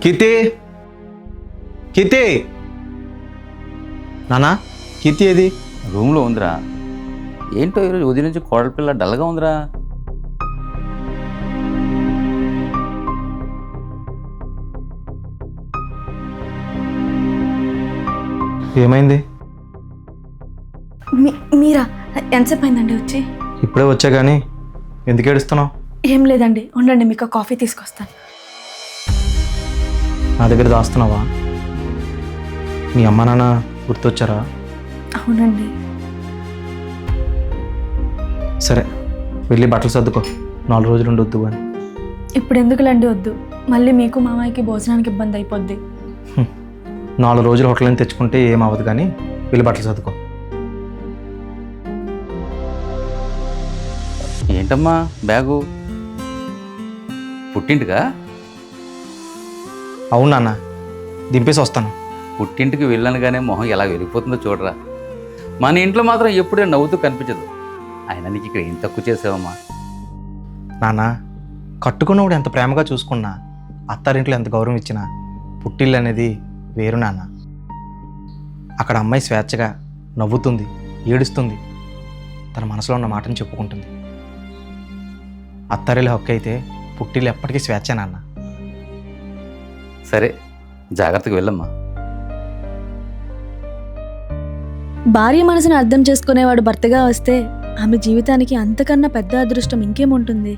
కీర్తి కీర్తి నానా కీర్తి ఏది? రూమ్లో ఉందిరా. ఏంటో ఈరోజు ఉదయం నుంచి కోడల పిల్ల డల్గా ఉందిరా. ఏమైంది? మీరా ఎంతసేపు అయిందండి వచ్చి? ఇప్పుడే వచ్చా కానీ ఎందుకు ఏడుస్తున్నావు? ఏం లేదండి, ఉండండి మీకు కాఫీ తీసుకొస్తాను. నా దగ్గర దాస్తున్నావా? మీ అమ్మ నాన్న గుర్తొచ్చారా? అవునండి. సరే వెళ్ళి బట్టలు సర్దుకో, 4 రోజులు ఉండొద్దు అని. ఇప్పుడు ఎందుకులండి, వద్దు. మళ్ళీ మీకు మామయ్యకి భోజనానికి ఇబ్బంది అయిపోద్ది. 4 రోజులు హోటల్ని తెచ్చుకుంటే ఏం అవ్వదు, కానీ వెళ్ళి బట్టలు సర్దుకో. ఏంటమ్మా బ్యాగు? పుట్టింటికా? అవును నాన్న, దింపేసి వస్తాను. పుట్టింటికి వెళ్ళనగానే మొహం ఎలా వెలిగిపోతుందో చూడరా. మన ఇంట్లో మాత్రం ఎప్పుడే నవ్వుతూ కనిపించదు. అయినా నీకు ఇక్కడ ఏం తక్కువ చేసావమ్మా? నాన్న, కట్టుకున్నప్పుడు ఎంత ప్రేమగా చూసుకున్నా, అత్తారింట్లో ఎంత గౌరవం ఇచ్చినా, పుట్టిల్లు అనేది వేరు నాన్న. అక్కడ అమ్మాయి స్వేచ్ఛగా నవ్వుతుంది, ఏడుస్తుంది, తన మనసులో ఉన్న మాటను చెప్పుకుంటుంది. అత్తారిల్లు హక్కు అయితే పుట్టిల్లు ఎప్పటికీ స్వేచ్ఛ నాన్న. సరే, జాగ్రత్తగా వెళ్ళమ్మా. భార్య మనసుని అర్థం చేసుకునేవాడు భర్తగా వస్తే ఆమె జీవితానికి అంతకన్నా పెద్ద అదృష్టం ఇంకేముంటుంది?